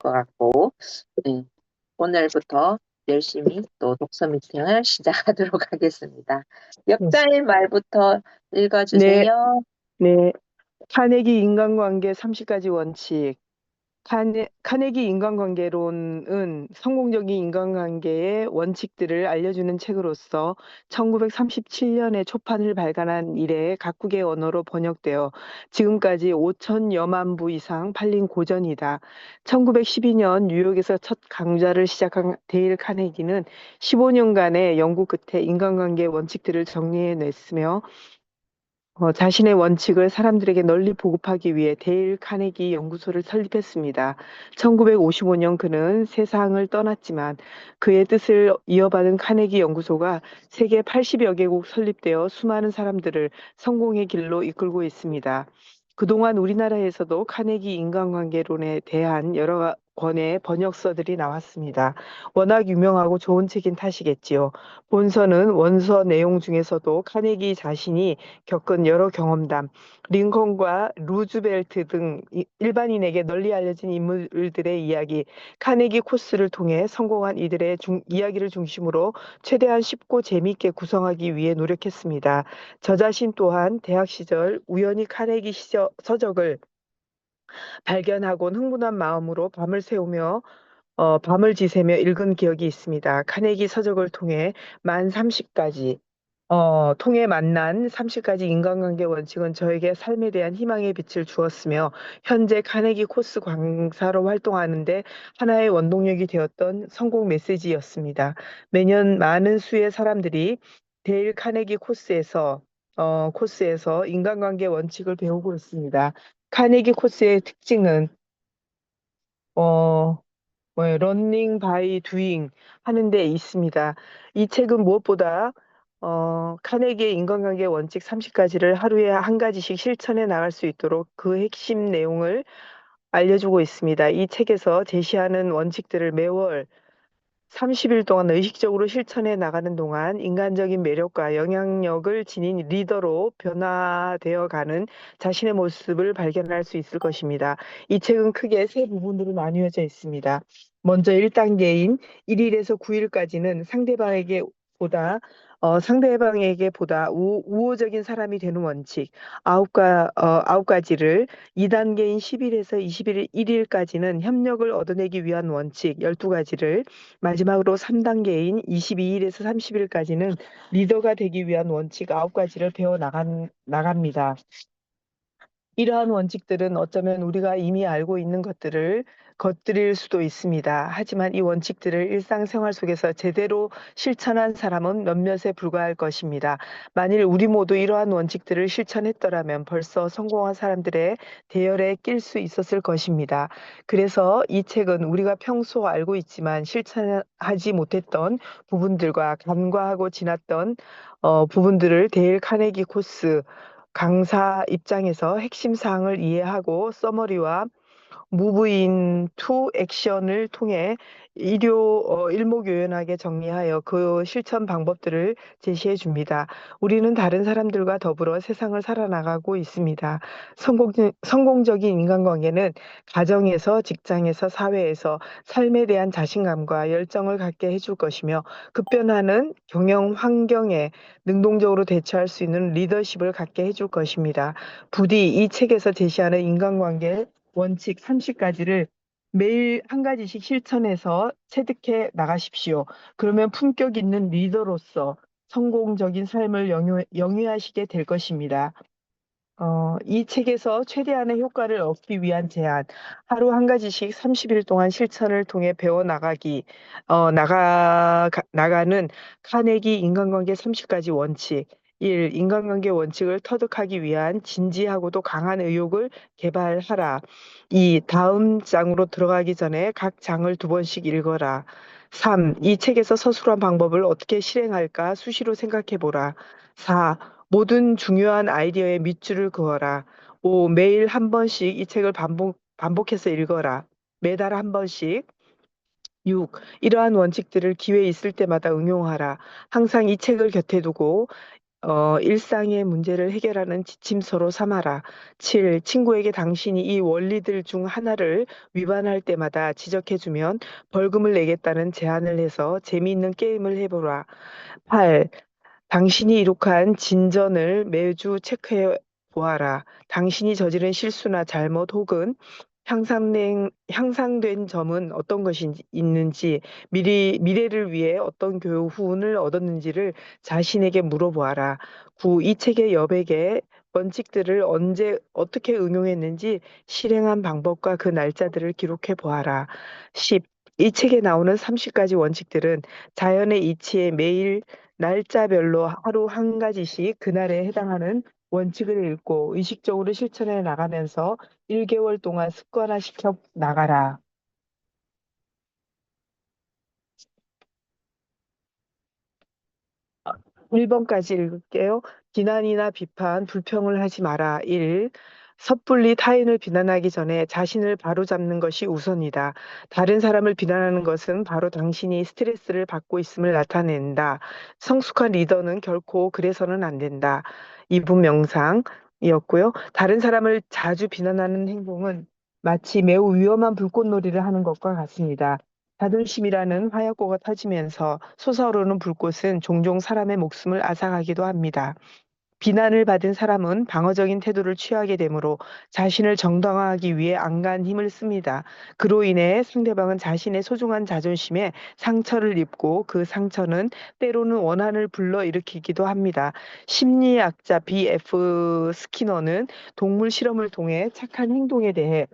것 같고, 네, 오늘부터 열심히 또 독서 미팅을 시작하도록 하겠습니다. 네, 역자의 말부터 네, 읽어주세요. 네. 카네기 인간관계 30가지 원칙. 카네기 인간관계론은 성공적인 인간관계의 원칙들을 알려주는 책으로서 1937년에 초판을 발간한 이래 각국의 언어로 번역되어 지금까지 5천여만 부 이상 팔린 고전이다. 1912년 뉴욕에서 첫 강좌를 시작한 데일 카네기는 15년간의 연구 끝에 인간관계 원칙들을 정리해냈으며 자신의 원칙을 사람들에게 널리 보급하기 위해 데일 카네기 연구소를 설립했습니다. 1955년 그는 세상을 떠났지만 그의 뜻을 이어받은 카네기 연구소가 세계 80여 개국 설립되어 수많은 사람들을 성공의 길로 이끌고 있습니다. 그동안 우리나라에서도 카네기 인간관계론에 대한 여러 권의 번역서들이 나왔습니다. 워낙 유명하고 좋은 책인 탓이겠지요. 본서는 원서 내용 중에서도 카네기 자신이 겪은 여러 경험담, 링컨과 루즈벨트 등 일반인에게 널리 알려진 인물들의 이야기, 카네기 코스를 통해 성공한 이들의 이야기를 중심으로 최대한 쉽고 재미있게 구성하기 위해 노력했습니다. 저 자신 또한 대학 시절 우연히 카네기 서적을 발견하곤 흥분한 마음으로 밤을 지새며 읽은 기억이 있습니다. 카네기 서적을 통해 만 30가지 통해 만난 30가지 인간관계 원칙은 저에게 삶에 대한 희망의 빛을 주었으며 현재 카네기 코스 강사로 활동하는데 하나의 원동력이 되었던 성공 메시지였습니다. 매년 많은 수의 사람들이 데일 카네기 코스에서 인간관계 원칙을 배우고 있습니다. 카네기 코스의 특징은 어, 러닝 바이 두잉 하는 데 있습니다. 이 책은 무엇보다 카네기의 인간관계 원칙 30가지를 하루에 한 가지씩 실천해 나갈 수 있도록 그 핵심 내용을 알려주고 있습니다. 이 책에서 제시하는 원칙들을 매월 30일 동안 의식적으로 실천해 나가는 동안 인간적인 매력과 영향력을 지닌 리더로 변화되어 가는 자신의 모습을 발견할 수 있을 것입니다. 이 책은 크게 세 부분으로 나뉘어져 있습니다. 먼저 1단계인 1일에서 9일까지는 상대방에게 보다 우호적인 사람이 되는 원칙, 아홉 가지를 2단계인 10일에서 21일까지는 협력을 얻어내기 위한 원칙 12가지를 마지막으로 3단계인 22일에서 30일까지는 리더가 되기 위한 원칙 9가지를 나갑니다. 이러한 원칙들은 어쩌면 우리가 이미 알고 있는 것들일 수도 있습니다. 하지만 이 원칙들을 일상생활 속에서 제대로 실천한 사람은 몇몇에 불과할 것입니다. 만일 우리 모두 이러한 원칙들을 실천했더라면 벌써 성공한 사람들의 대열에 낄 수 있었을 것입니다. 그래서 이 책은 우리가 평소 알고 있지만 실천하지 못했던 부분들과 간과하고 지났던 부분들을 데일 카네기 코스 강사 입장에서 핵심 사항을 이해하고 서머리와 무브인 투 액션을 통해 일목요연하게 정리하여 그 실천 방법들을 제시해 줍니다. 우리는 다른 사람들과 더불어 세상을 살아나가고 있습니다. 성공적인 인간관계는 가정에서, 직장에서, 사회에서 삶에 대한 자신감과 열정을 갖게 해줄 것이며 급변하는 경영 환경에 능동적으로 대처할 수 있는 리더십을 갖게 해줄 것입니다. 부디 이 책에서 제시하는 인간관계 원칙 30가지를 매일 한 가지씩 실천해서 체득해 나가십시오. 그러면 품격 있는 리더로서 성공적인 삶을 영위하시게 될 것입니다. 이 책에서 최대한의 효과를 얻기 위한 제안, 하루 한 가지씩 30일 동안 실천을 통해 나가는 카네기 인간관계 30가지 원칙. 1. 인간관계 원칙을 터득하기 위한 진지하고도 강한 의욕을 개발하라. 2. 다음 장으로 들어가기 전에 각 장을 두 번씩 읽어라. 3. 이 책에서 서술한 방법을 어떻게 실행할까 수시로 생각해 보라. 4. 모든 중요한 아이디어에 밑줄을 그어라. 5. 매일 한 번씩 이 책을 반복해서 읽어라. 매달 한 번씩. 6. 이러한 원칙들을 기회 있을 때마다 응용하라. 항상 이 책을 곁에 두고 일상의 문제를 해결하는 지침서로 삼아라. 7. 친구에게 당신이 이 원리들 중 하나를 위반할 때마다 지적해주면 벌금을 내겠다는 제안을 해서 재미있는 게임을 해보라. 8. 당신이 이룩한 진전을 매주 체크해 보아라. 당신이 저지른 실수나 잘못 혹은 향상된 점은 어떤 것이 있는지, 미래를 위해 어떤 교훈을 얻었는지를 자신에게 물어보아라. 9. 이 책의 여백의 원칙들을 언제 어떻게 응용했는지 실행한 방법과 그 날짜들을 기록해 보아라. 10. 이 책에 나오는 30가지 원칙들은 자연의 이치에 매일 날짜별로 하루 한 가지씩 그날에 해당하는 원칙을 읽고 의식적으로 실천해 나가면서 1개월 동안 습관화시켜 나가라. 1번까지 읽을게요. 비난이나 비판, 불평을 하지 마라. 1. 섣불리 타인을 비난하기 전에 자신을 바로잡는 것이 우선이다. 다른 사람을 비난하는 것은 바로 당신이 스트레스를 받고 있음을 나타낸다. 성숙한 리더는 결코 그래서는 안 된다. 2분 명상이었고요. 다른 사람을 자주 비난하는 행동은 마치 매우 위험한 불꽃놀이를 하는 것과 같습니다. 자존심이라는 화약고가 터지면서 솟아오르는 불꽃은 종종 사람의 목숨을 앗아가기도 합니다. 비난을 받은 사람은 방어적인 태도를 취하게 되므로 자신을 정당화하기 위해 안간 힘을 씁니다. 그로 인해 상대방은 자신의 소중한 자존심에 상처를 입고 그 상처는 때로는 원한을 불러일으키기도 합니다. 심리학자 B.F. 스키너는 동물 실험을 통해 착한 행동에 대해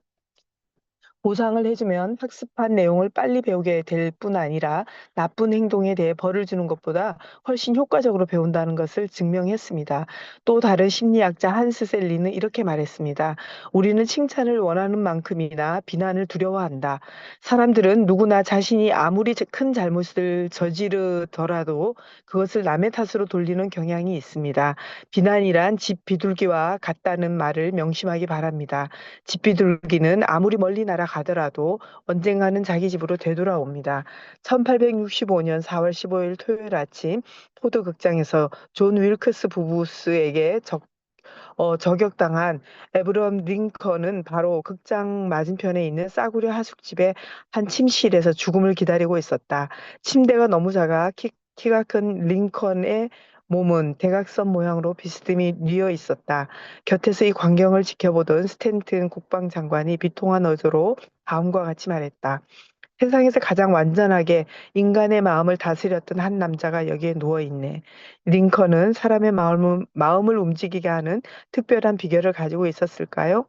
보상을 해주면 학습한 내용을 빨리 배우게 될 뿐 아니라 나쁜 행동에 대해 벌을 주는 것보다 훨씬 효과적으로 배운다는 것을 증명했습니다. 또 다른 심리학자 한스 셀리는 이렇게 말했습니다. 우리는 칭찬을 원하는 만큼이나 비난을 두려워한다. 사람들은 누구나 자신이 아무리 큰 잘못을 저지르더라도 그것을 남의 탓으로 돌리는 경향이 있습니다. 비난이란 집 비둘기와 같다는 말을 명심하기 바랍니다. 집비둘기는 아무리 멀리 날아가더라도 언젠가는 자기 집으로 되돌아옵니다. 1865년 4월 15일 토요일 아침 포드 극장에서 존 윌크스 부부스에게 저격당한 에브럼 링컨은 바로 극장 맞은편에 있는 싸구려 하숙집의 한 침실에서 죽음을 기다리고 있었다. 침대가 너무 작아 키가 큰 링컨의 몸은 대각선 모양으로 비스듬히 뉘어 있었다. 곁에서 이 광경을 지켜보던 스탠튼 국방장관이 비통한 어조로 다음과 같이 말했다. 세상에서 가장 완전하게 인간의 마음을 다스렸던 한 남자가 여기에 누워 있네. 링컨은 사람의 마음을 움직이게 하는 특별한 비결을 가지고 있었을까요?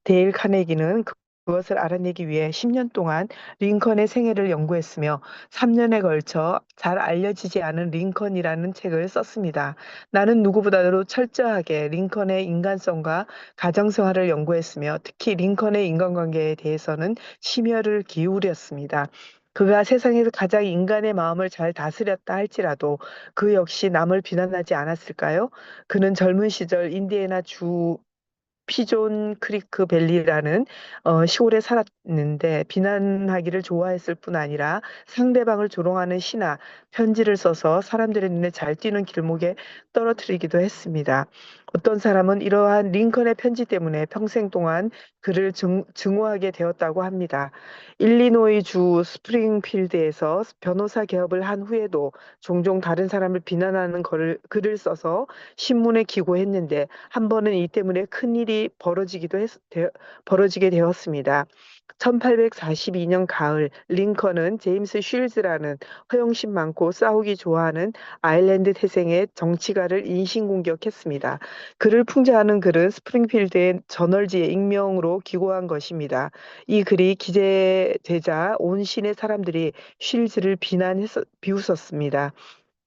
데일 카네기는 그것을 알아내기 위해 10년 동안 링컨의 생애를 연구했으며 3년에 걸쳐 잘 알려지지 않은 링컨이라는 책을 썼습니다. 나는 누구보다도 철저하게 링컨의 인간성과 가정생활을 연구했으며 특히 링컨의 인간관계에 대해서는 심혈을 기울였습니다. 그가 세상에서 가장 인간의 마음을 잘 다스렸다 할지라도 그 역시 남을 비난하지 않았을까요? 그는 젊은 시절 인디애나 주 피존 크리크 밸리라는 시골에 살았는데 비난하기를 좋아했을 뿐 아니라 상대방을 조롱하는 시나 편지를 써서 사람들의 눈에 잘 띄는 길목에 떨어뜨리기도 했습니다. 어떤 사람은 이러한 링컨의 편지 때문에 평생 동안 그를 증오하게 되었다고 합니다. 일리노이 주 스프링필드에서 변호사 개업을 한 후에도 종종 다른 사람을 비난하는 글을 써서 신문에 기고했는데 한 번은 이 때문에 큰일이 벌어지게 되었습니다. 1842년 가을 링컨은 제임스 쉴즈라는 허영심 많고 싸우기 좋아하는 아일랜드 태생의 정치가를 인신공격했습니다. 그를 풍자하는 글은 스프링필드의 저널지에 익명으로 기고한 것입니다. 이 글이 기재되자 온 시내 사람들이 쉴즈를 비웃었습니다.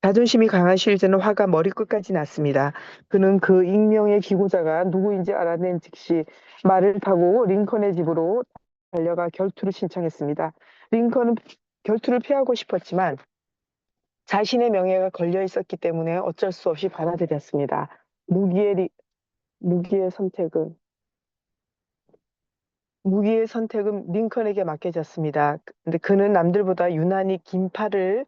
자존심이 강한 쉴즈는 화가 머리끝까지 났습니다. 그는 그 익명의 기고자가 누구인지 알아낸 즉시 말을 타고 링컨의 집으로 달려가 결투를 신청했습니다. 링컨은 결투를 피하고 싶었지만 자신의 명예가 걸려 있었기 때문에 어쩔 수 없이 받아들였습니다. 무기의, 리- 무기의 선택은 무기의 선택은 링컨에게 맡겨졌습니다. 근데 그는 남들보다 유난히 긴 팔을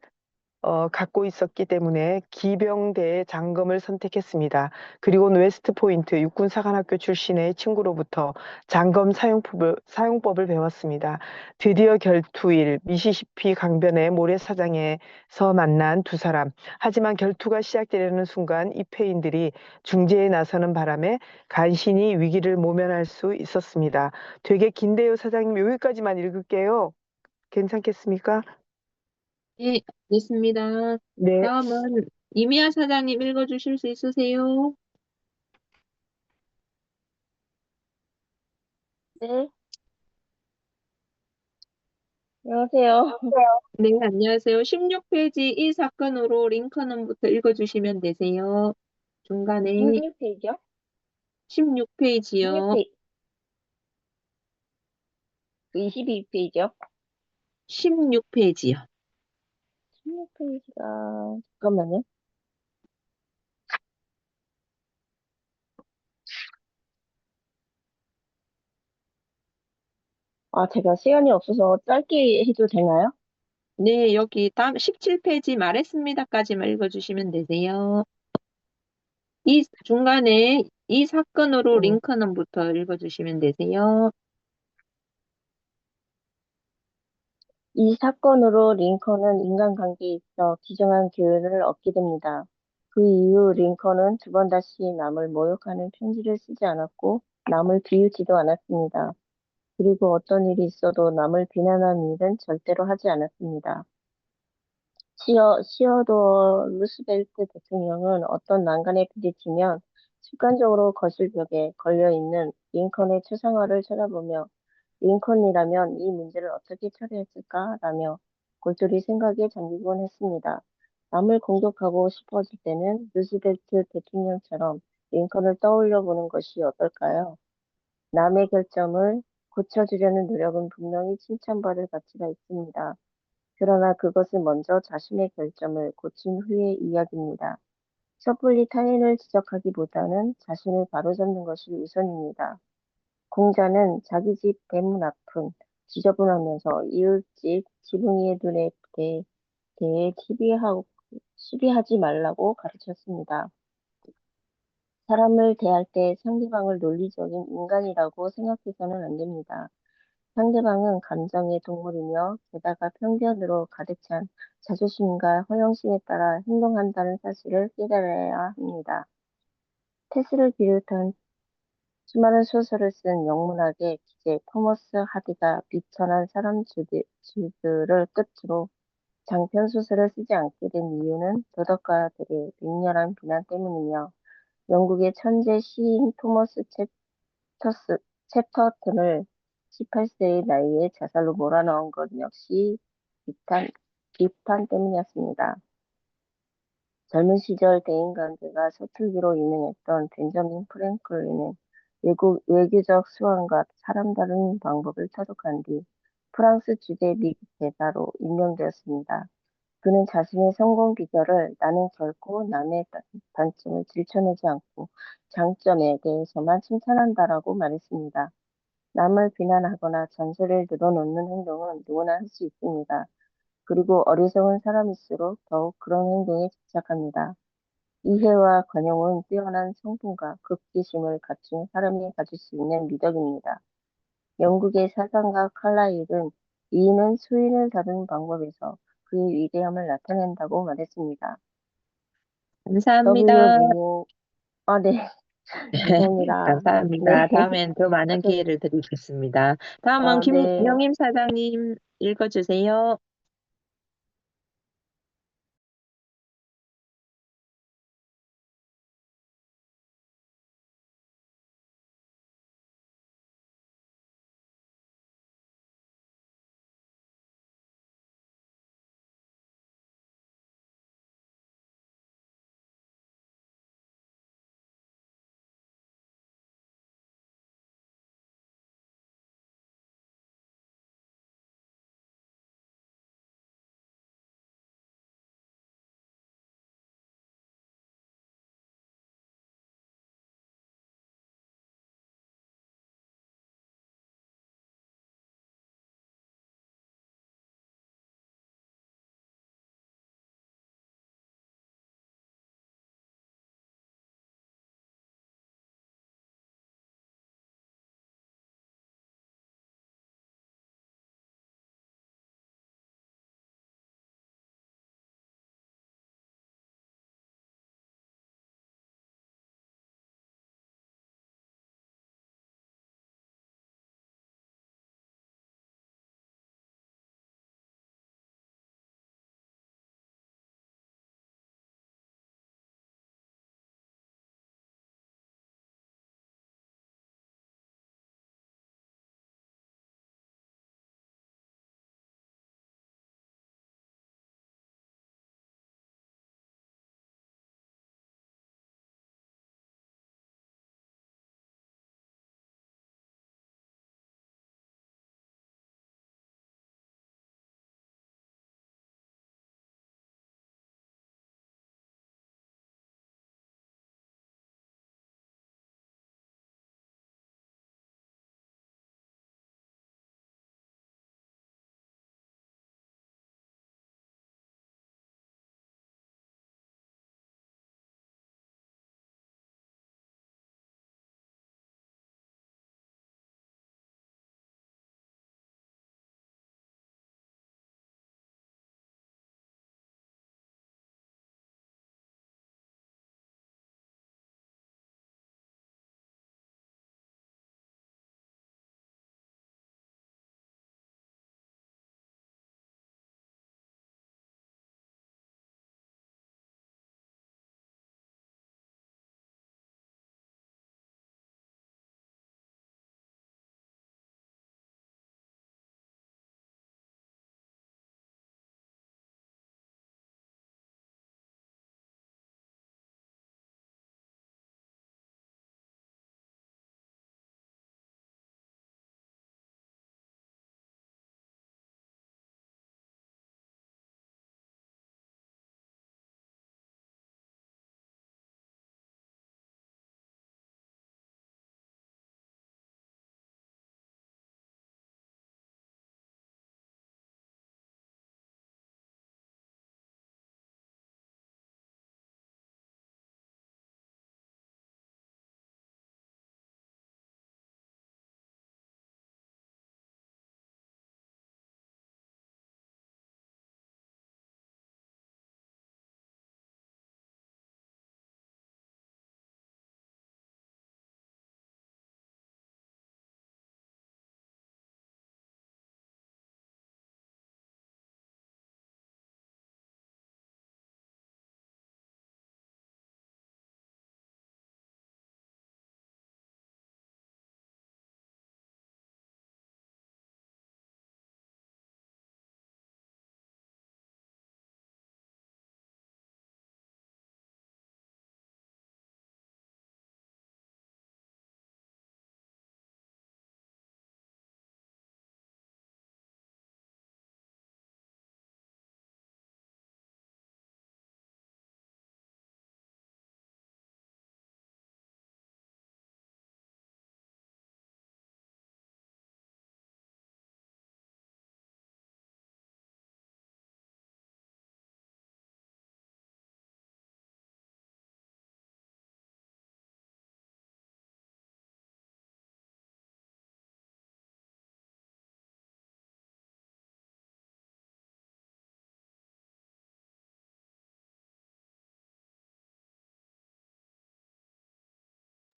갖고 있었기 때문에 기병대 장검을 선택했습니다. 그리고 웨스트포인트 육군사관학교 출신의 친구로부터 장검 사용법을 배웠습니다. 드디어 결투일 미시시피 강변의 모래사장에서 만난 두 사람. 하지만 결투가 시작되려는 순간 입회인들이 중재에 나서는 바람에 간신히 위기를 모면할 수 있었습니다. 되게 긴데요, 사장님. 여기까지만 읽을게요. 괜찮겠습니까? 네, 됐습니다. 네. 다음은 이미아 사장님 읽어주실 수 있으세요? 네, 안녕하세요. 네, 안녕하세요. 16페이지 이 사건으로 링컨은부터 읽어주시면 되세요. 중간에 16페이지요? 16페이지요. 16페이지, 22페이지요? 16페이지요. 16페이지가, 잠깐만요. 아, 제가 시간이 없어서 짧게 해도 되나요? 네, 여기 다음 17페이지 말했습니다까지만 읽어주시면 되세요. 이 중간에 이 사건으로 음, 링컨은부터 읽어주시면 되세요. 이 사건으로 링컨은 인간관계에 있어 귀중한 교훈을 얻게 됩니다. 그 이후 링컨은 두 번 다시 남을 모욕하는 편지를 쓰지 않았고, 남을 비우지도 않았습니다. 그리고 어떤 일이 있어도 남을 비난하는 일은 절대로 하지 않았습니다. 시어도어 루스벨트 대통령은 어떤 난관에 부딪히면 습관적으로 거실 벽에 걸려있는 링컨의 초상화를 쳐다보며 링컨이라면 이 문제를 어떻게 처리했을까라며 골똘히 생각에 잠기곤 했습니다. 남을 공격하고 싶어질 때는 루스벨트 대통령처럼 링컨을 떠올려 보는 것이 어떨까요? 남의 결점을 고쳐주려는 노력은 분명히 칭찬받을 가치가 있습니다. 그러나 그것은 먼저 자신의 결점을 고친 후의 이야기입니다. 섣불리 타인을 지적하기보다는 자신을 바로잡는 것이 우선입니다. 공자는 자기 집 대문 앞은 지저분하면서 이웃집 지붕이의 눈에 대해 시비하지 말라고 가르쳤습니다. 사람을 대할 때 상대방을 논리적인 인간이라고 생각해서는 안 됩니다. 상대방은 감정의 동물이며 게다가 편견으로 가득 찬 자존심과 허영심에 따라 행동한다는 사실을 깨달아야 합니다. 테스를 비롯한 수많은 소설을 쓴 영문학의 기재 토머스 하디가 비천한 사람들을 끝으로 장편 소설을 쓰지 않게 된 이유는 도덕가들의 맹렬한 비난 때문이며 영국의 천재 시인 토머스 챕터튼을 18세의 나이에 자살로 몰아넣은 것 역시 비판 때문이었습니다. 젊은 시절 대인관계가 서툴기로 유명했던 벤저민 프랭클린은 외교적 수완과 사람 다루는 방법을 터득한 뒤 프랑스 주재 미국 대사로 임명되었습니다. 그는 자신의 성공 비결을 나는 결코 남의 단점을 들춰내지 않고 장점에 대해서만 칭찬한다라고 말했습니다. 남을 비난하거나 잔소리를 늘어놓는 행동은 누구나 할 수 있습니다. 그리고 어리석은 사람일수록 더욱 그런 행동에 집착합니다. 이해와 관용은 뛰어난 성품과 극기심을 갖춘 사람이 가질 수 있는 미덕입니다. 영국의 사상가 칼라일은 이의는 수인을 다루는 방법에서 그의 위대함을 나타낸다고 말했습니다. W. 감사합니다. 무님, 아, 네, 감사합니다. 감사합니다. 네, 다음엔 더 많은 기회를 드리겠습니다. 다음은 네. 김영임 사장님 읽어주세요.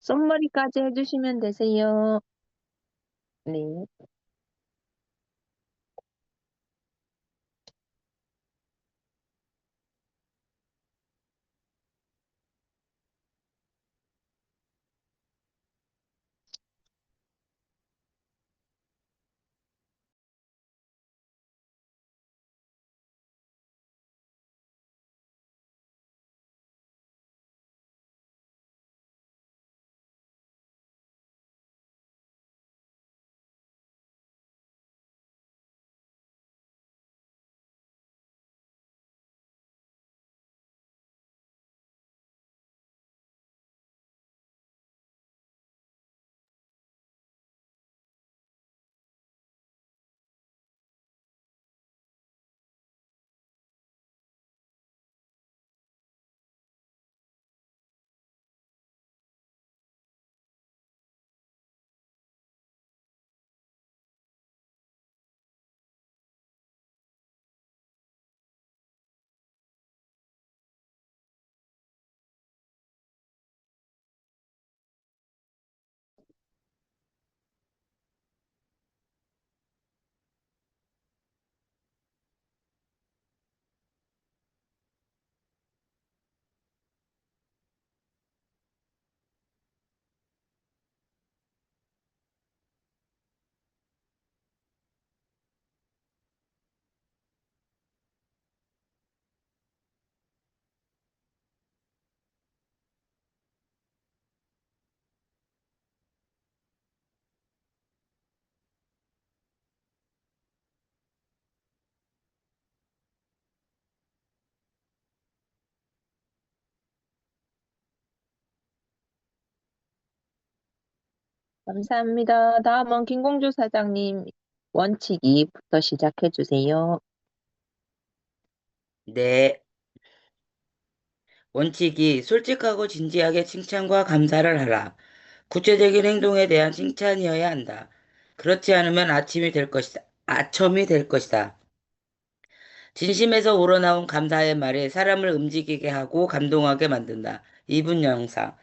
손머리까지 해주시면 되세요. 네. 감사합니다. 다음은 김공주 사장님 원칙 2부터 시작해 주세요. 네. 원칙이 솔직하고 진지하게 칭찬과 감사를 하라. 구체적인 행동에 대한 칭찬이어야 한다. 그렇지 않으면 아첨이 될 것이다. 진심에서 우러나온 감사의 말이 사람을 움직이게 하고 감동하게 만든다. 2분 영상.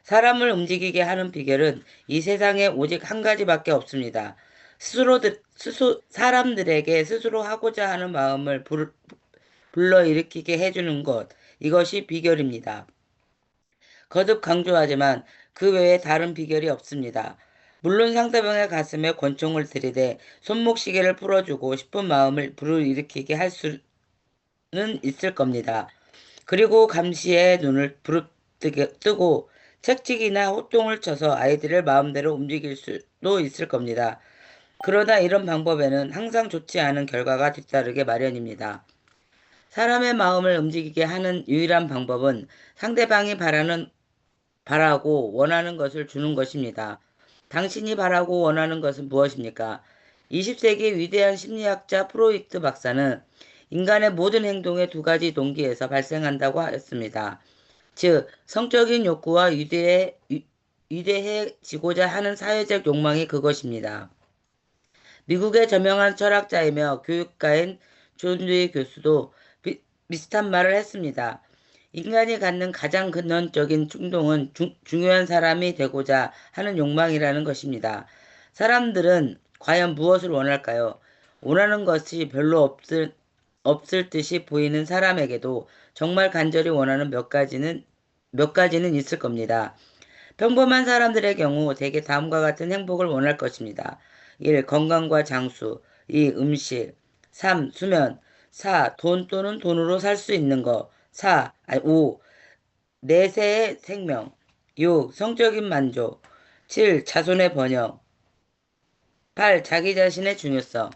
사람을 움직이게 하는 비결은 이 세상에 오직 한 가지밖에 없습니다. 사람들에게 스스로 하고자 하는 마음을 불러일으키게 해주는 것. 이것이 비결입니다. 거듭 강조하지만 그 외에 다른 비결이 없습니다. 물론 상대방의 가슴에 권총을 들이대 손목시계를 풀어주고 싶은 마음을 불러일으키게 할 수는 있을 겁니다. 그리고 감시에 눈을 부릅뜨고 책찍이나 호통을 쳐서 아이들을 마음대로 움직일 수도 있을 겁니다. 그러나 이런 방법에는 항상 좋지 않은 결과가 뒤따르게 마련입니다. 사람의 마음을 움직이게 하는 유일한 방법은 상대방이 바라고 원하는 것을 주는 것입니다. 당신이 바라고 원하는 것은 무엇입니까? 20세기 위대한 심리학자 프로이트 박사는 인간의 모든 행동의 두 가지 동기에서 발생한다고 하였습니다. 즉, 성적인 욕구와 위대해지고자 하는 사회적 욕망이 그것입니다. 미국의 저명한 철학자이며 교육가인 존 듀이 교수도 비슷한 말을 했습니다. 인간이 갖는 가장 근원적인 충동은 중요한 사람이 되고자 하는 욕망이라는 것입니다. 사람들은 과연 무엇을 원할까요? 원하는 것이 별로 없을 듯이 보이는 사람에게도 정말 간절히 원하는 몇 가지는 있을 겁니다. 평범한 사람들의 경우 대개 다음과 같은 행복을 원할 것입니다. 1. 건강과 장수. 2. 음식. 3. 수면. 4. 돈 또는 돈으로 살 수 있는 것. 5. 내세의 생명. 6. 성적인 만족. 7. 자손의 번영. 8. 자기 자신의 중요성.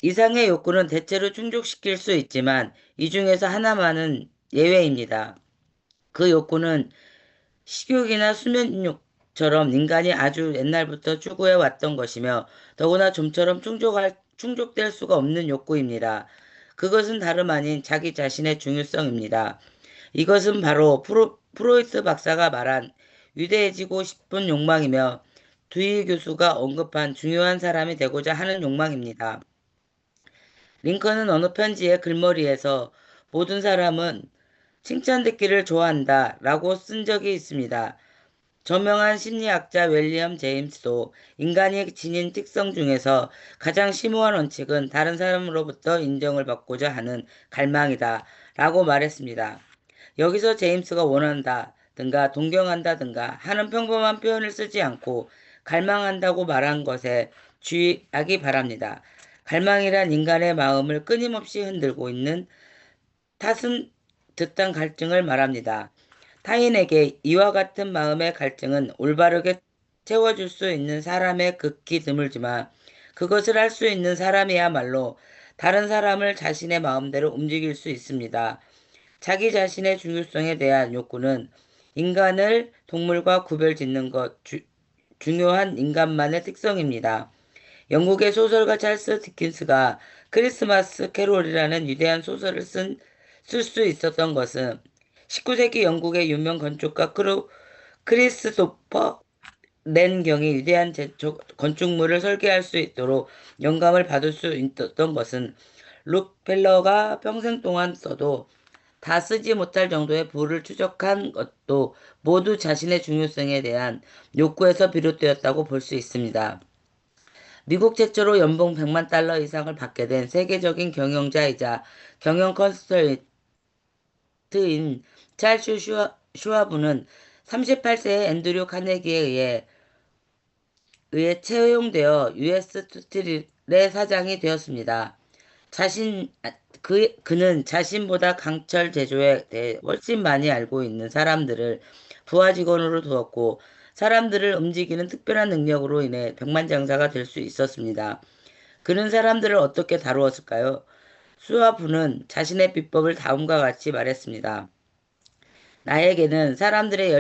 이상의 욕구는 대체로 충족시킬 수 있지만 이 중에서 하나만은 예외입니다. 그 욕구는 식욕이나 수면욕처럼 인간이 아주 옛날부터 추구해 왔던 것이며 더구나 좀처럼 충족될 수가 없는 욕구입니다. 그것은 다름 아닌 자기 자신의 중요성입니다. 이것은 바로 프로이트 박사가 말한 위대해지고 싶은 욕망이며 두이 교수가 언급한 중요한 사람이 되고자 하는 욕망입니다. 링컨은 어느 편지의 글머리에서 모든 사람은 칭찬 듣기를 좋아한다 라고 쓴 적이 있습니다. 저명한 심리학자 윌리엄 제임스도 인간이 지닌 특성 중에서 가장 심오한 원칙은 다른 사람으로부터 인정을 받고자 하는 갈망이다 라고 말했습니다. 여기서 제임스가 원한다든가 동경한다든가 하는 평범한 표현을 쓰지 않고 갈망한다고 말한 것에 주의하기 바랍니다. 갈망이란 인간의 마음을 끊임없이 흔들고 있는 탓은 듯한 갈증을 말합니다. 타인에게 이와 같은 마음의 갈증은 올바르게 채워줄 수 있는 사람의 극히 드물지만 그것을 할 수 있는 사람이야말로 다른 사람을 자신의 마음대로 움직일 수 있습니다. 자기 자신의 중요성에 대한 욕구는 인간을 동물과 구별짓는 것 중요한 인간만의 특성입니다. 영국의 소설가 찰스 디킨스가 크리스마스 캐롤이라는 위대한 소설을 쓸 수 있었던 것은 19세기 영국의 유명 건축가 크리스토퍼 랜경이 위대한 건축물을 설계할 수 있도록 영감을 받을 수 있었던 것은 록펠러가 평생 동안 써도 다 쓰지 못할 정도의 부를 추적한 것도 모두 자신의 중요성에 대한 욕구에서 비롯되었다고 볼 수 있습니다. 미국 최초로 연봉 100만 달러 이상을 받게 된 세계적인 경영자이자 경영 컨설턴트인 찰스 슈와브는 38세의 앤드류 카네기에 의해 채용되어 US 스틸의 사장이 되었습니다. 그는 자신보다 강철 제조에 대해 훨씬 많이 알고 있는 사람들을 부하 직원으로 두었고 사람들을 움직이는 특별한 능력으로 인해 백만장자가 될 수 있었습니다. 그는 사람들을 어떻게 다루었을까요? 수와부는 자신의 비법을 다음과 같이 말했습니다. 나에게는 사람들의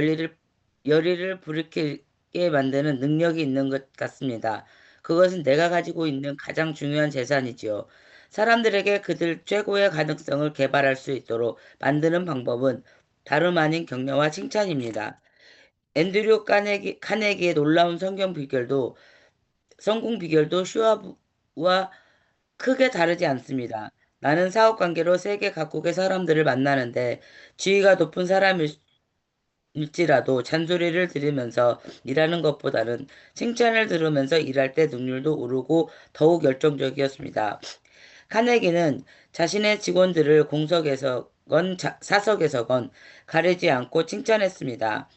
열의를 불이키게 만드는 능력이 있는 것 같습니다. 그것은 내가 가지고 있는 가장 중요한 재산이지요. 사람들에게 그들 최고의 가능성을 개발할 수 있도록 만드는 방법은 다름 아닌 격려와 칭찬입니다. 앤드류 카네기의 놀라운 성공 비결도 슈와브와 크게 다르지 않습니다. 나는 사업 관계로 세계 각국의 사람들을 만나는데 지위가 높은 사람일지라도 잔소리를 들으면서 일하는 것보다는 칭찬을 들으면서 일할 때 능률도 오르고 더욱 열정적이었습니다. 카네기는 자신의 직원들을 공석에서건 사석에서건 가리지 않고 칭찬했습니다.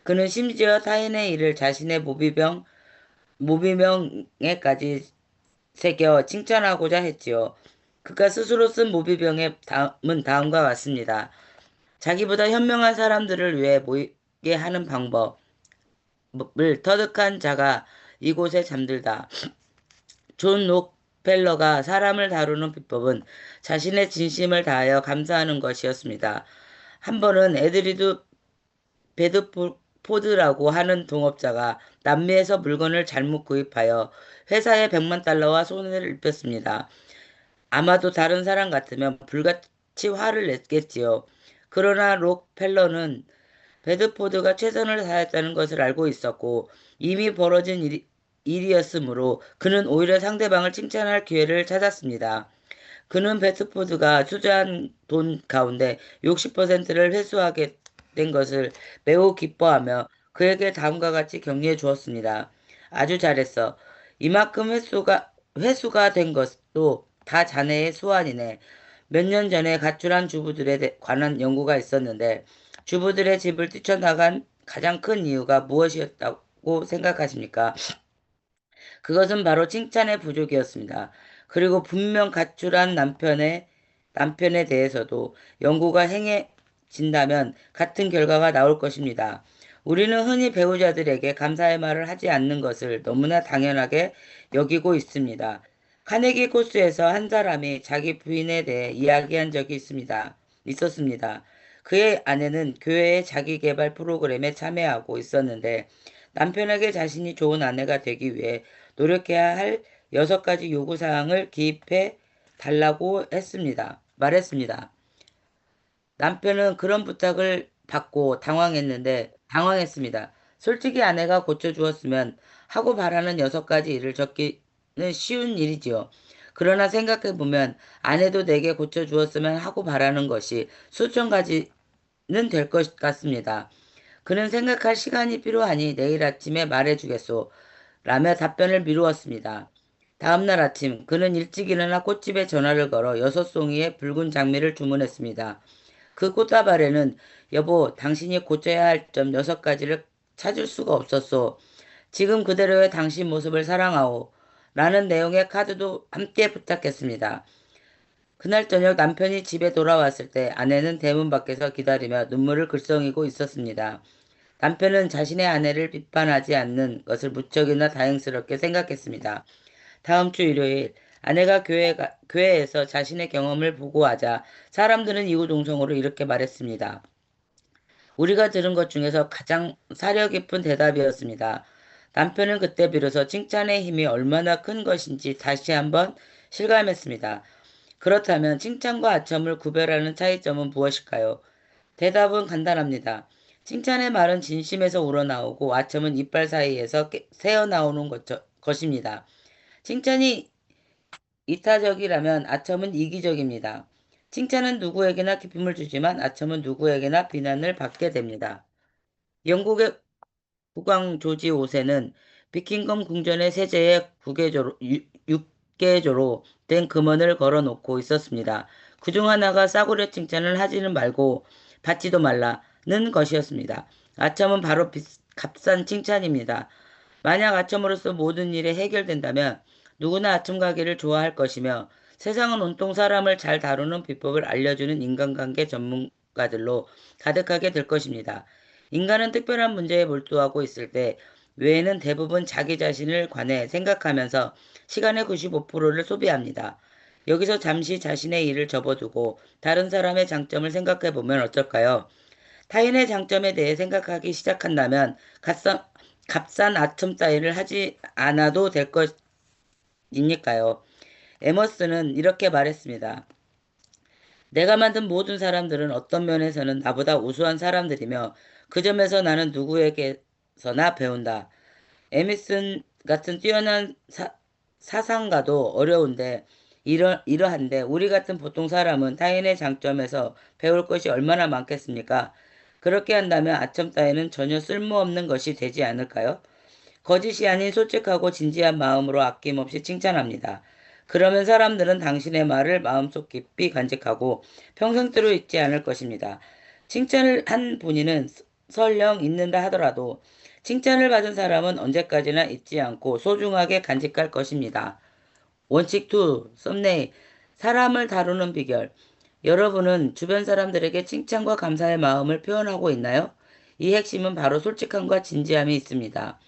그는 심지어 타인의 일을 자신의 모비명에까지 새겨 칭찬하고자 했지요. 그가 스스로 쓴 모비병의 다음은 다음과 같습니다. 자기보다 현명한 사람들을 위해 모이게 하는 방법을 터득한 자가 이곳에 잠들다. 존 록펠러가 사람을 다루는 비법은 자신의 진심을 다하여 감사하는 것이었습니다. 한 번은 에드리드 베드포드라고 하는 동업자가 남미에서 물건을 잘못 구입하여 회사에 100만 달러와 손해를 입혔습니다. 아마도 다른 사람 같으면 불같이 화를 냈겠지요. 그러나 록펠러는 베드포드가 최선을 다했다는 것을 알고 있었고 이미 벌어진 일이었으므로 그는 오히려 상대방을 칭찬할 기회를 찾았습니다. 그는 베드포드가 투자한 돈 가운데 60%를 회수하게 된 것을 매우 기뻐하며 그에게 다음과 같이 격려해 주었습니다. 아주 잘했어. 이만큼 회수가 된 것도 다 자네의 수완이네. 몇 년 전에 가출한 주부들에 관한 연구가 있었는데 주부들의 집을 뛰쳐나간 가장 큰 이유가 무엇이었다고 생각하십니까? 그것은 바로 칭찬의 부족이었습니다. 그리고 분명 가출한 남편에 대해서도 연구가 행해진다면 같은 결과가 나올 것입니다. 우리는 흔히 배우자들에게 감사의 말을 하지 않는 것을 너무나 당연하게 여기고 있습니다. 카네기 코스에서 한 사람이 자기 부인에 대해 이야기한 적이 있었습니다. 그의 아내는 교회의 자기계발 프로그램에 참여하고 있었는데 남편에게 자신이 좋은 아내가 되기 위해 노력해야 할 6가지 요구사항을 기입해 달라고 말했습니다. 남편은 그런 부탁을 받고 당황했습니다. 솔직히 아내가 고쳐주었으면 하고 바라는 6가지 일을 적기는 쉬운 일이지요. 그러나 생각해보면 아내도 내게 고쳐주었으면 하고 바라는 것이 수천 가지는 될 것 같습니다. 그는 생각할 시간이 필요하니 내일 아침에 말해주겠소. 라며 답변을 미루었습니다. 다음날 아침 그는 일찍 일어나 꽃집에 전화를 걸어 6송이의 붉은 장미를 주문했습니다. 그 꽃다발에는 여보, 당신이 고쳐야 할 점 6가지를 찾을 수가 없었소. 지금 그대로의 당신 모습을 사랑하오. 라는 내용의 카드도 함께 부탁했습니다. 그날 저녁 남편이 집에 돌아왔을 때 아내는 대문 밖에서 기다리며 눈물을 글썽이고 있었습니다. 남편은 자신의 아내를 비판하지 않는 것을 무척이나 다행스럽게 생각했습니다. 다음 주 일요일 아내가 교회에서 자신의 경험을 보고하자 사람들은 이구동성으로 이렇게 말했습니다. 우리가 들은 것 중에서 가장 사려 깊은 대답이었습니다. 남편은 그때 비로소 칭찬의 힘이 얼마나 큰 것인지 다시 한번 실감했습니다. 그렇다면 칭찬과 아첨을 구별하는 차이점은 무엇일까요? 대답은 간단합니다. 칭찬의 말은 진심에서 우러나오고 아첨은 이빨 사이에서 새어나오는 것입니다. 칭찬이 이타적이라면 아첨은 이기적입니다. 칭찬은 누구에게나 기쁨을 주지만 아첨은 누구에게나 비난을 받게 됩니다. 영국의 국왕 조지 5세는 비킹엄 궁전의 세제에 6개조로 된 금원을 걸어놓고 있었습니다. 그중 하나가 싸구려 칭찬을 하지는 말고 받지도 말라는 것이었습니다. 아첨은 바로 값싼 칭찬입니다. 만약 아첨으로써 모든 일이 해결된다면 누구나 아첨 가기를 좋아할 것이며 세상은 온통 사람을 잘 다루는 비법을 알려주는 인간관계 전문가들로 가득하게 될 것입니다. 인간은 특별한 문제에 몰두하고 있을 때 외에는 대부분 자기 자신을 관해 생각하면서 시간의 95%를 소비합니다. 여기서 잠시 자신의 일을 접어두고 다른 사람의 장점을 생각해 보면 어떨까요? 타인의 장점에 대해 생각하기 시작한다면 값싼 아첨 따위를 하지 않아도 될 것이니까요. 에머스는 이렇게 말했습니다. 내가 만든 모든 사람들은 어떤 면에서는 나보다 우수한 사람들이며 그 점에서 나는 누구에게서나 배운다. 에미슨 같은 뛰어난 사상가도 어려운데 이러한데 우리 같은 보통 사람은 타인의 장점에서 배울 것이 얼마나 많겠습니까? 그렇게 한다면 아첨 따위는 전혀 쓸모없는 것이 되지 않을까요? 거짓이 아닌 솔직하고 진지한 마음으로 아낌없이 칭찬합니다. 그러면 사람들은 당신의 말을 마음속 깊이 간직하고 평생도록 잊지 않을 것입니다. 칭찬을 한 본인은 설령 잊는다 하더라도 칭찬을 받은 사람은 언제까지나 잊지 않고 소중하게 간직할 것입니다. 원칙 2. 썸네일. 사람을 다루는 비결. 여러분은 주변 사람들에게 칭찬과 감사의 마음을 표현하고 있나요? 이 핵심은 바로 솔직함과 진지함이 있습니다.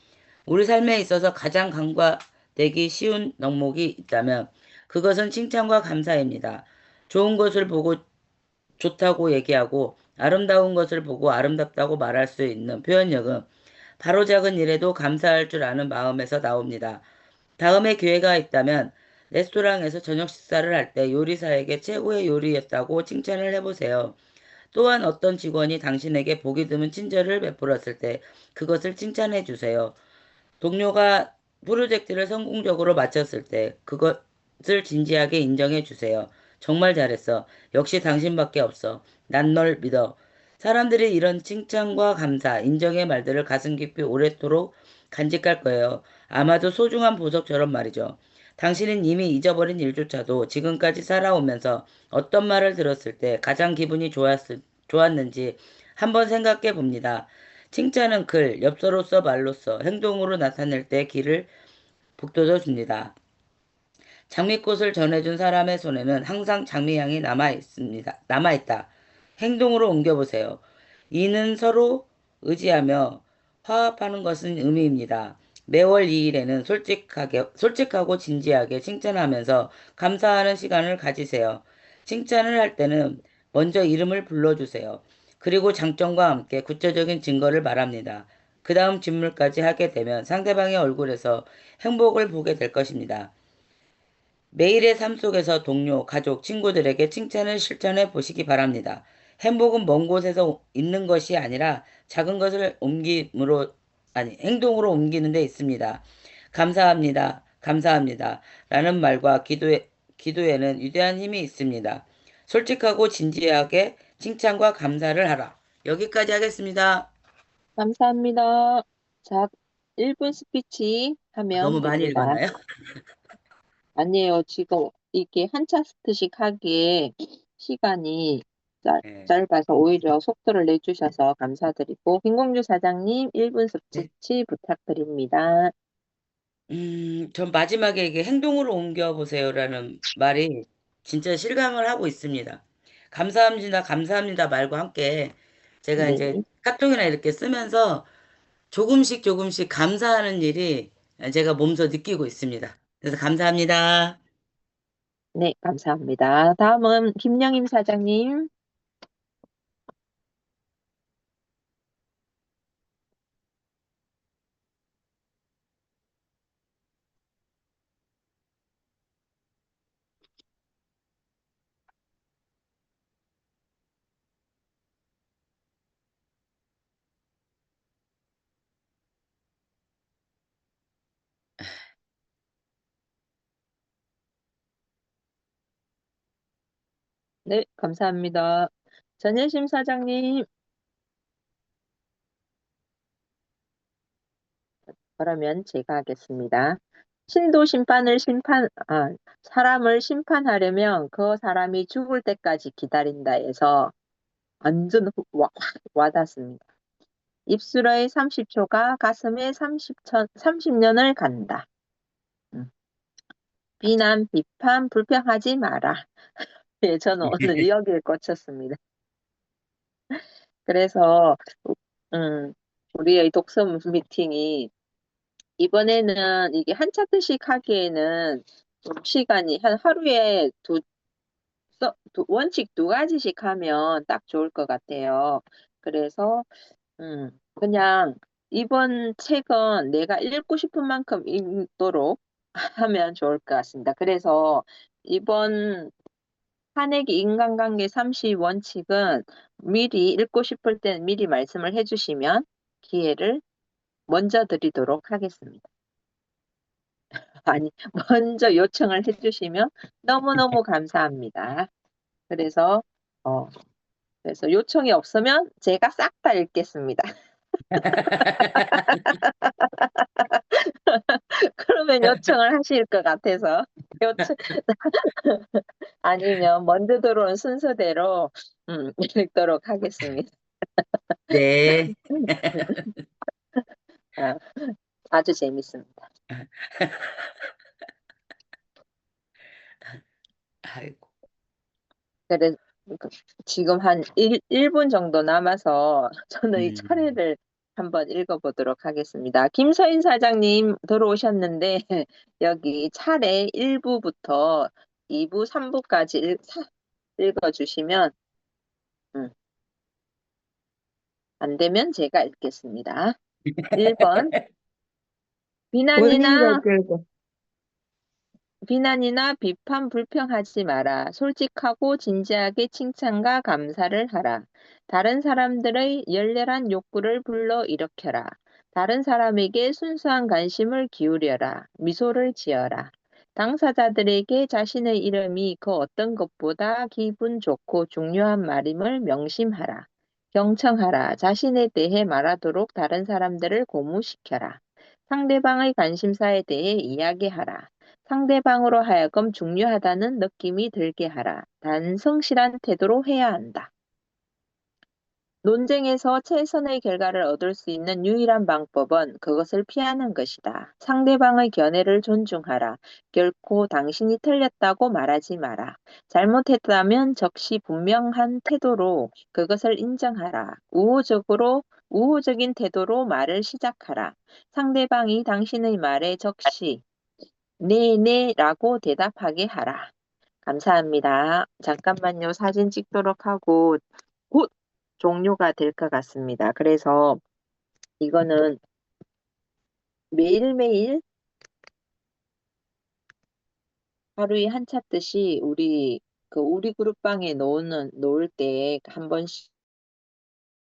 우리 삶에 있어서 가장 간과되기 쉬운 덕목이 있다면 그것은 칭찬과 감사입니다. 좋은 것을 보고 좋다고 얘기하고 아름다운 것을 보고 아름답다고 말할 수 있는 표현력은 바로 작은 일에도 감사할 줄 아는 마음에서 나옵니다. 다음에 기회가 있다면 레스토랑에서 저녁 식사를 할 때 요리사에게 최고의 요리였다고 칭찬을 해보세요. 또한 어떤 직원이 당신에게 보기 드문 친절을 베풀었을 때 그것을 칭찬해 주세요. 동료가 프로젝트를 성공적으로 마쳤을 때 그것을 진지하게 인정해 주세요. 정말 잘했어. 역시 당신밖에 없어. 난 널 믿어. 사람들이 이런 칭찬과 감사, 인정의 말들을 가슴 깊이 오랫도록 간직할 거예요. 아마도 소중한 보석처럼 말이죠. 당신은 이미 잊어버린 일조차도 지금까지 살아오면서 어떤 말을 들었을 때 가장 기분이 좋았는지 한번 생각해 봅니다. 칭찬은 글, 엽서로서 말로써 행동으로 나타낼 때 길을 북돋워 줍니다. 장미꽃을 전해준 사람의 손에는 항상 장미향이 남아있다. 행동으로 옮겨보세요. 이는 서로 의지하며 화합하는 것은 의미입니다. 매월 2일에는 솔직하고 진지하게 칭찬하면서 감사하는 시간을 가지세요. 칭찬을 할 때는 먼저 이름을 불러주세요. 그리고 장점과 함께 구체적인 증거를 말합니다. 그 다음 질문까지 하게 되면 상대방의 얼굴에서 행복을 보게 될 것입니다. 매일의 삶 속에서 동료, 가족, 친구들에게 칭찬을 실천해 보시기 바랍니다. 행복은 먼 곳에서 있는 것이 아니라 작은 것을 행동으로 옮기는 데 있습니다. 감사합니다. 감사합니다. 라는 말과 기도에는 위대한 힘이 있습니다. 솔직하고 진지하게 칭찬과 감사를 하라. 여기까지 하겠습니다. 감사합니다. 자, 1분 스피치 하면 너무 많이 됩니다. 읽었나요? 아니에요. 지금 이게 한 차트씩 하기에 시간이 네. 짧아서 오히려 속도를 내주셔서 감사드리고, 김공주 사장님 1분 네. 스피치 부탁드립니다. 전 마지막에 이게 행동으로 옮겨보세요라는 말이 진짜 실감을 하고 있습니다. 감사합니다, 감사합니다 말과 함께 제가 이제 네. 카톡이나 이렇게 쓰면서 조금씩 조금씩 감사하는 일이 제가 몸소 느끼고 있습니다. 그래서 감사합니다. 네, 감사합니다. 다음은 김영임 사장님. 네, 감사합니다. 전혜심 사장님. 그러면 제가 하겠습니다. 신도 사람을 심판하려면 그 사람이 죽을 때까지 기다린다 해서 완전 와닿습니다. 입술의 30초가 가슴에 30년을 간다. 비난, 비판, 불평하지 마라. 예, 저는 오늘 여기에 꽂혔습니다. 그래서, 음, 우리의 독서 미팅이 이번에는 이게 한 차트씩 하기에는 좀 시간이 한 하루에 원칙 두 가지씩 하면 딱 좋을 것 같아요. 그래서 그냥 이번 책은 내가 읽고 싶은 만큼 읽도록 하면 좋을 것 같습니다. 그래서 이번 한해기 인간관계 30 원칙은 미리 읽고 싶을 때는 미리 말씀을 해주시면 기회를 먼저 드리도록 하겠습니다. 아니, 먼저 요청을 해주시면 너무너무 감사합니다. 그래서, 어, 그래서 요청이 없으면 제가 싹 다 읽겠습니다. 그러면 요청을 하실 것 같아서. 요청, 아니면 먼저 들어온 순서대로, 읽도록 하겠습니다. 네. 아, 아주 재밌습니다. 아이고. 그래, 그, 지금 한 1분 정도 남아서 저는 이 음. 차례를 한번 읽어보도록 하겠습니다. 김서인 사장님 들어오셨는데 여기 차례 1부부터 2부, 3부까지 읽어주시면 안 되면 제가 읽겠습니다. 1번 원인과 비난이나 결과. 비난이나 비판, 불평하지 마라. 솔직하고 진지하게 칭찬과 감사를 하라. 다른 사람들의 열렬한 욕구를 불러일으켜라. 다른 사람에게 순수한 관심을 기울여라. 미소를 지어라. 당사자들에게 자신의 이름이 그 어떤 것보다 기분 좋고 중요한 말임을 명심하라. 경청하라. 자신에 대해 말하도록 다른 사람들을 고무시켜라. 상대방의 관심사에 대해 이야기하라. 상대방으로 하여금 중요하다는 느낌이 들게 하라. 단 성실한 태도로 해야 한다. 논쟁에서 최선의 결과를 얻을 수 있는 유일한 방법은 그것을 피하는 것이다. 상대방의 견해를 존중하라. 결코 당신이 틀렸다고 말하지 마라. 잘못했다면 적시 분명한 태도로 그것을 인정하라. 우호적인 태도로 말을 시작하라. 상대방이 당신의 말에 적시 네네라고 대답하게 하라. 감사합니다. 잠깐만요. 사진 찍도록 하고 곧 종료가 될 것 같습니다. 그래서 이거는 매일매일 하루에 한 차듯이 우리 그루프방에 놓을 때 한 번씩